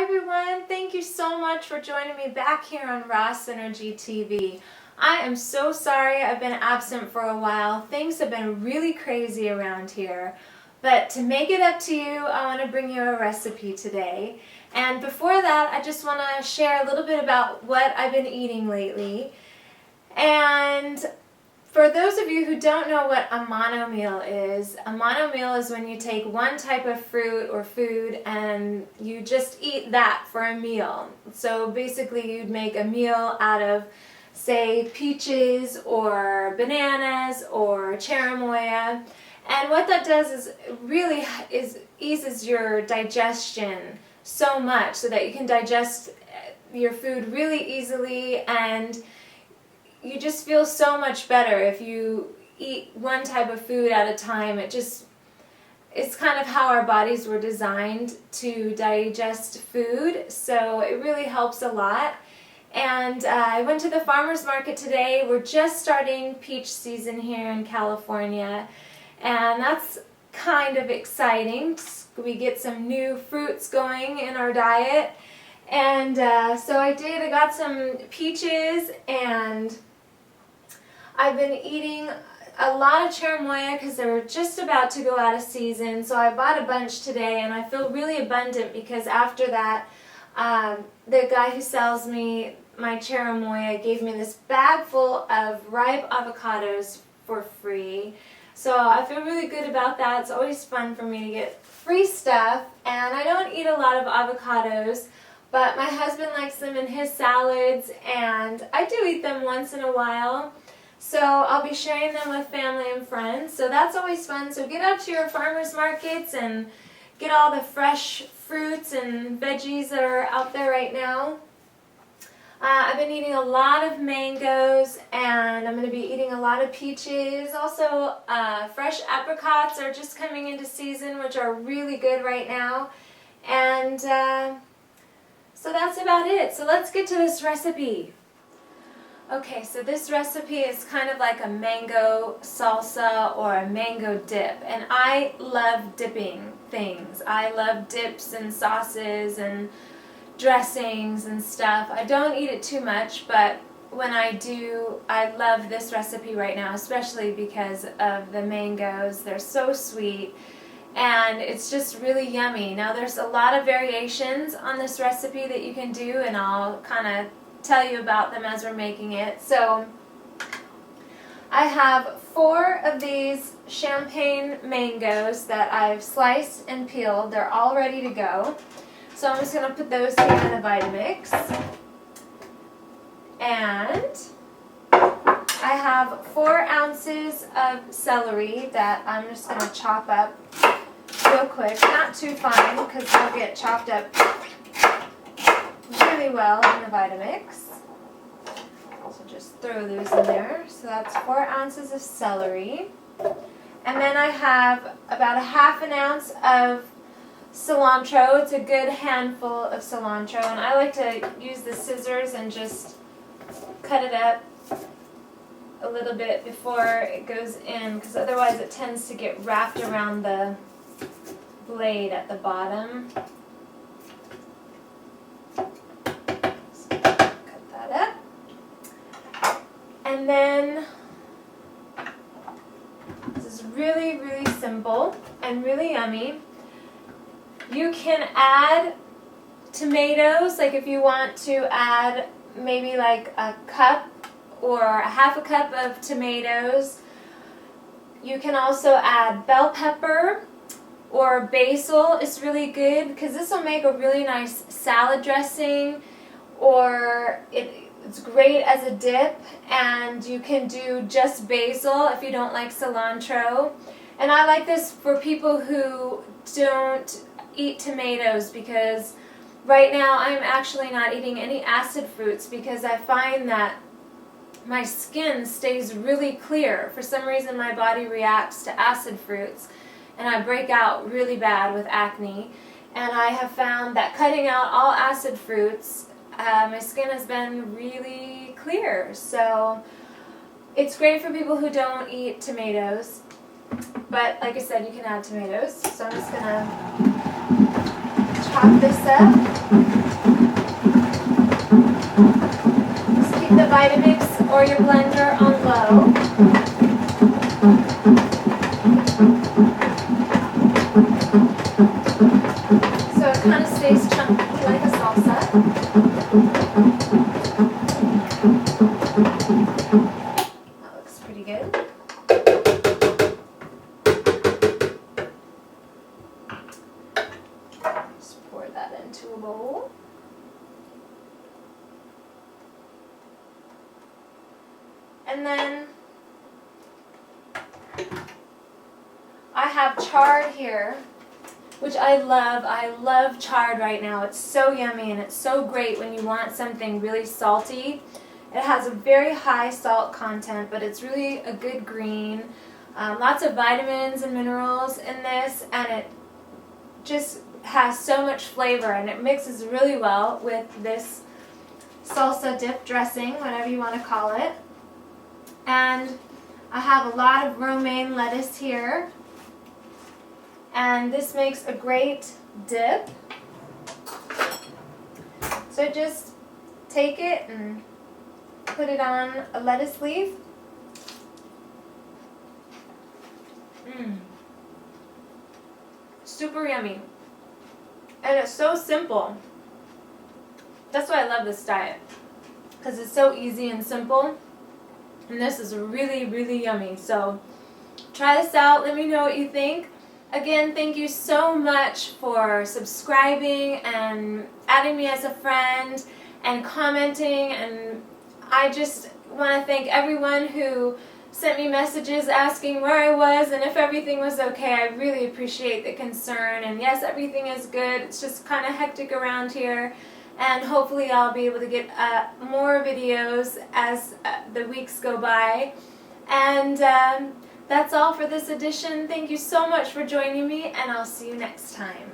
everyone, thank you so much for joining me back here on Raw Synergy TV. I am so sorry I've been absent for a while. Things have been really crazy around here. But to make it up to you, I want to bring you a recipe today. And before that, I just want to share a little bit about what I've been eating lately. And for those of you who don't know what a monomeal is when you take one type of fruit or food and you just eat that for a meal. So basically you'd make a meal out of, say, peaches or bananas or cherimoya. And what that does is really eases your digestion so much so that you can digest your food really easily, and you just feel so much better if you eat one type of food at a time. It's kind of how our bodies were designed to digest food, so it really helps a lot. And I went to the farmer's market today. We're just starting peach season here in California, and that's kind of exciting. We get some new fruits going in our diet. And so I got some peaches, and I've been eating a lot of cherimoya because they were just about to go out of season. So I bought a bunch today, and I feel really abundant because after that, the guy who sells me my cherimoya gave me this bag full of ripe avocados for free. So I feel really good about that. It's always fun for me to get free stuff, and I don't eat a lot of avocados, but my husband likes them in his salads, and I do eat them once in a while. So I'll be sharing them with family and friends, so that's always fun. So get out to your farmers markets and get all the fresh fruits and veggies that are out there right now. I've been eating a lot of mangoes, and I'm going to be eating a lot of peaches. Also, fresh apricots are just coming into season, which are really good right now. And so that's about it. So let's get to this recipe. Okay, so this recipe is kind of like a mango salsa or a mango dip, and I love dipping things. I love dips and sauces and dressings and stuff. I don't eat it too much, but when I do, I love this recipe right now, especially because of the mangoes. They're so sweet, and it's just really yummy. Now there's a lot of variations on this recipe that you can do, and I'll kind of tell you about them as we're making it. So I have 4 of these champagne mangoes that I've sliced and peeled. They're all ready to go. So I'm just going to put those here in a Vitamix. And I have 4 ounces of celery that I'm just going to chop up real quick. Not too fine because they'll get chopped up really well in the Vitamix. So just throw those in there. So that's 4 ounces of celery. And then I have about a ½ an ounce of cilantro. It's a good handful of cilantro, and I like to use the scissors and just cut it up a little bit before it goes in, because otherwise it tends to get wrapped around the blade at the bottom. So cut that up. And then this is really, really simple and really yummy. You can add tomatoes, like if you want to add maybe like a cup or a ½ a cup of tomatoes. You can also add bell pepper or basil. It's really good because this will make a really nice salad dressing, or it's great as a dip. And you can do just basil if you don't like cilantro. And I like this for people who don't eat tomatoes, because right now I'm actually not eating any acid fruits because I find that my skin stays really clear. For some reason my body reacts to acid fruits, and I break out really bad with acne. And I have found that cutting out all acid fruits, my skin has been really clear. So it's great for people who don't eat tomatoes. But like I said, you can add tomatoes. So I'm just going to chop this up. Just keep the Vitamix or your blender on low. So it kind of stays chunky like a salsa. That looks pretty good. Just pour that into a bowl. And then I have chard here, which I love. I love chard right now. It's so yummy and it's so great when you want something really salty. It has a very high salt content, but it's really a good green. Lots of vitamins and minerals in this, and it just has so much flavor, and it mixes really well with this salsa dip dressing, whatever you want to call it. And I have a lot of romaine lettuce here, and this makes a great dip. So just take it and put it on a lettuce leaf. Super yummy. And it's so simple. That's why I love this diet, because it's so easy and simple. And this is really, really yummy. So try this out. Let me know what you think. Again, thank you so much for subscribing and adding me as a friend and commenting. And I just want to thank everyone who sent me messages asking where I was and if everything was okay. I really appreciate the concern. And yes, everything is good. It's just kind of hectic around here. And hopefully I'll be able to get more videos as the weeks go by. And that's all for this edition. Thank you so much for joining me, and I'll see you next time.